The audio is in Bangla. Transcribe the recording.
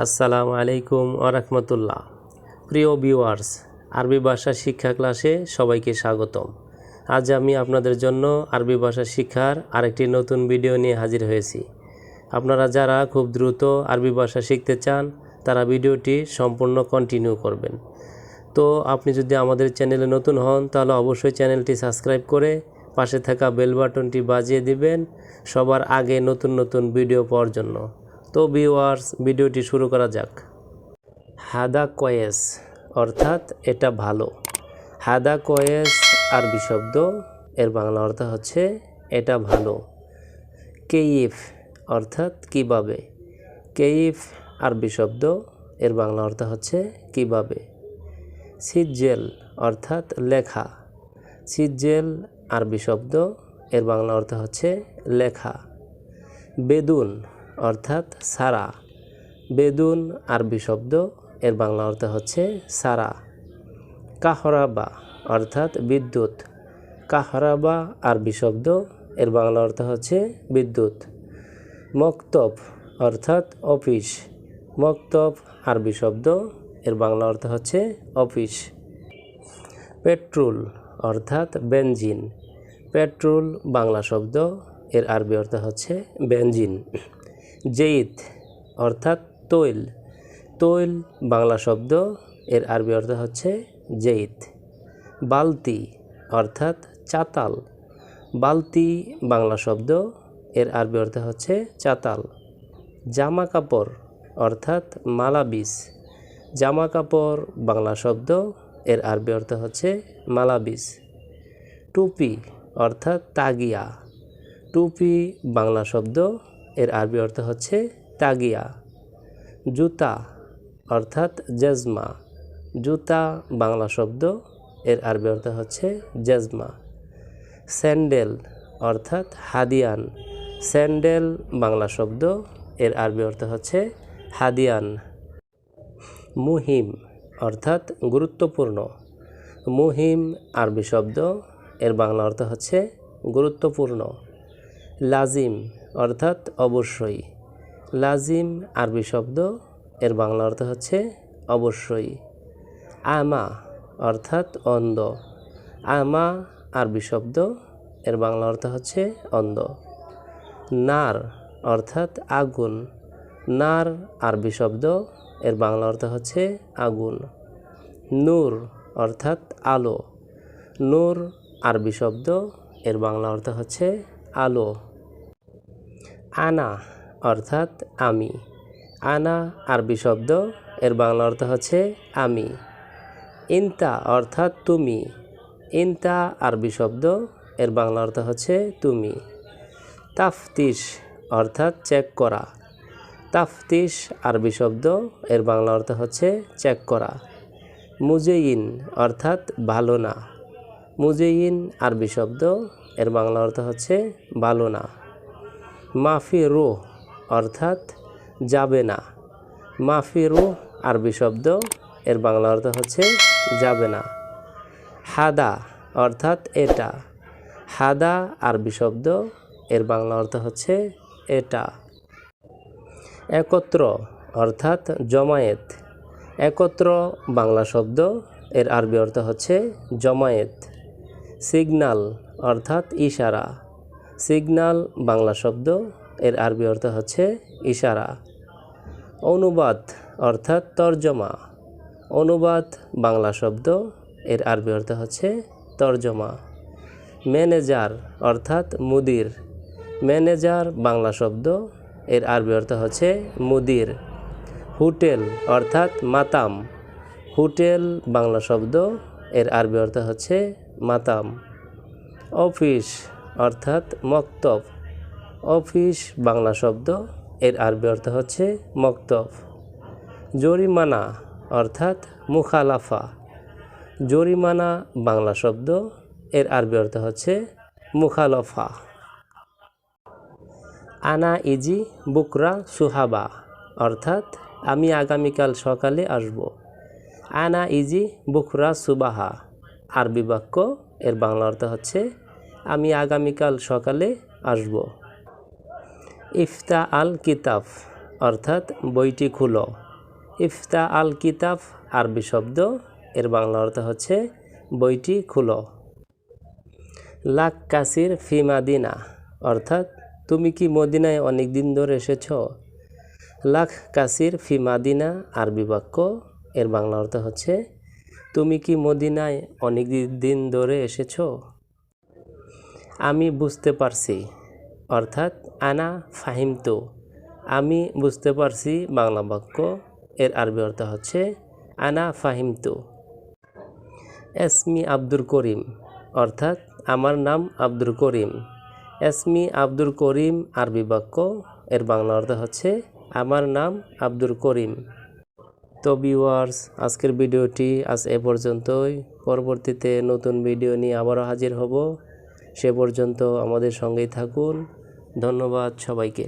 আসসালামু আলাইকুম ওরহমতুল্লাহ। প্রিয় ভিউয়ার্স, আরবি ভাষা শিক্ষা ক্লাসে সবাইকে স্বাগতম। আজ আমি আপনাদের জন্য আরবি ভাষা শিক্ষার আরেকটি নতুন ভিডিও নিয়ে হাজির হয়েছি। আপনারা যারা খুব দ্রুত আরবি ভাষা শিখতে চান তারা ভিডিওটি সম্পূর্ণ কন্টিনিউ করবেন। তো আপনি যদি আমাদের চ্যানেলে নতুন হন তাহলে অবশ্যই চ্যানেলটি সাবস্ক্রাইব করে পাশে থাকা বেল বাটনটি বাজিয়ে দিবেন সবার আগে নতুন নতুন ভিডিও পাওয়ার জন্য। তো ভিউয়ার্স, ভিডিওটি শুরু করা যাক। হাদা কয়েস অর্থাৎ এটা ভালো। হাদা কয়েস আরবি শব্দ, এর বাংলা অর্থ হচ্ছে এটা ভালো। কেইফ অর্থাৎ কিভাবে। কেইফ আরবি শব্দ, এর বাংলা অর্থ হচ্ছে কিভাবে। সিজ্জেল অর্থাৎ লেখা। সিজ্জেল আরবি শব্দ, এর বাংলা অর্থ হচ্ছে লেখা। বেদুন অর্থাৎ সারা। বেদুন আরবি শব্দ, এর বাংলা অর্থ হচ্ছে সারা। কাহরাবা অর্থাৎ বিদ্যুৎ। কাহরাবা আরবি শব্দ, এর বাংলা অর্থ হচ্ছে বিদ্যুৎ। মক্তব অর্থাৎ অফিস। মক্তব আরবি শব্দ, এর বাংলা অর্থ হচ্ছে অফিস। পেট্রোল অর্থাৎ বেনজিন। পেট্রোল বাংলা শব্দ, এর আরবি অর্থ হচ্ছে বেনজিন। জেইত অর্থাৎ তৈল। তৈল বাংলা শব্দ, এর আরবি অর্থ হচ্ছে জেইত। বালতি অর্থাৎ চাতাল। বালতি বাংলা শব্দ, এর আরবি অর্থ হচ্ছে চাতাল। জামা কাপড় অর্থাৎ মালাবিস। জামা কাপড় বাংলা শব্দ, এর আরবি অর্থ হচ্ছে মালাবিস। টুপি অর্থাৎ তাগিয়া। টুপি বাংলা শব্দ, এর আরবি অর্থ হচ্ছে তাগিয়া। জুতা অর্থাৎ জেজমা। জুতা বাংলা শব্দ, এর আরবি অর্থ হচ্ছে জেজমা। স্যান্ডেল অর্থাৎ হাদিয়ান। স্যান্ডেল বাংলা শব্দ, এর আরবি অর্থ হচ্ছে হাদিয়ান। মুহিম অর্থাৎ গুরুত্বপূর্ণ। মুহিম আরবি শব্দ, এর বাংলা অর্থ হচ্ছে গুরুত্বপূর্ণ। লাজিম অর্থাৎ অবশ্যই। লাজিম আরবি শব্দ, এর বাংলা অর্থ হচ্ছে অবশ্যই। আমা অর্থাৎ অন্ধ। আমা আরবি শব্দ, এর বাংলা অর্থ হচ্ছে অন্ধ। নার অর্থাৎ আগুন। নার আরবি শব্দ, এর বাংলা অর্থ হচ্ছে আগুন। নূর অর্থাৎ আলো। নূর আরবি শব্দ, এর বাংলা অর্থ হচ্ছে আলো। আনা অর্থাৎ আমি। আনা আরবি শব্দ, এর বাংলা অর্থ হচ্ছে আমি। ইনতা অর্থাৎ তুমি। ইনতা আরবি শব্দ, এর বাংলা অর্থ হচ্ছে তুমি। তাফতিশ অর্থাৎ চেক করা। তাফতিশ আরবি শব্দ, এর বাংলা অর্থ হচ্ছে চেক করা। মুজেইন অর্থাৎ ভালো না। মুজেইন আরবি শব্দ, এর বাংলা অর্থ হচ্ছে ভালো না। মাফি রুহ অর্থাৎ যাবে না। মাফি রুহ আরবি শব্দ, এর বাংলা অর্থ হচ্ছে যাবে না। হাদা অর্থাৎ এটা। হাদা আরবি শব্দ, এর বাংলা অর্থ হচ্ছে এটা। একত্র অর্থাৎ জমায়েত। একত্র বাংলা শব্দ, এর আরবি অর্থ হচ্ছে জমায়েত। সিগনাল অর্থাৎ ইশারা। সিগনাল বাংলা শব্দ, এর আরবি অর্থ হচ্ছে ইশারা। অনুবাদ অর্থাৎ তর্জমা। অনুবাদ বাংলা শব্দ, এর আরবি অর্থ হচ্ছে তর্জমা। ম্যানেজার অর্থাৎ মুদির। ম্যানেজার বাংলা শব্দ, এর আরবি অর্থ হচ্ছে মুদির। হোটেল অর্থাৎ মাতাম। হোটেল বাংলা শব্দ, এর আরবি অর্থ হচ্ছে মাতাম। অফিস অর্থাৎ মক্তব। অফিস বাংলা শব্দ, এর আরবি অর্থ হচ্ছে মক্তব। জরিমানা অর্থাৎ মুখালাফা। জরিমানা বাংলা শব্দ, এর আরবি অর্থ হচ্ছে মুখালফা। আনা ইজি বুকরা সুহাবা অর্থাৎ আমি আগামীকাল সকালে আসব। আনা ইজি বুকরা সুবাহা আরবি বাক্য, এর বাংলা অর্থ হচ্ছে আমি আগামীকাল সকালে আসব। ইফতা আল কিতাব অর্থাৎ বইটি খুলো। ইফতা আল কিতাব আরবি শব্দ, এর বাংলা অর্থ হচ্ছে বইটি খুলো। লাক কাসির ফি মাদিনা, অর্থাৎ তুমি কি মদিনায় অনেক দিন ধরে এসেছ। লাক কাসির ফি মাদিনা আরবি বাক্য, এর বাংলা অর্থ হচ্ছে তুমি কি মদিনায় অনেক দিন ধরে এসেছ। আমি বুঝতে পারছি, অর্থাৎ আনা ফাহিমতু, আমি বুঝতে পারছি বাংলা বাক্য, এর আরবি অর্থ হচ্ছে আনা ফাহিমতু। এসমি আব্দুল করিম, অর্থাৎ আমার নাম আব্দুল করিম। এসমি আব্দুল করিম আরবি বাক্য, এর বাংলা অর্থ হচ্ছে আমার নাম আব্দুল করিম। তো ভিউয়ার্স, আজকের ভিডিওটি আজ এ পর্যন্তই। পরবর্তীতে নতুন ভিডিও নিয়ে আবারও হাজির হব। সে পর্যন্ত আমাদের সঙ্গেই থাকুন। ধন্যবাদ সবাইকে।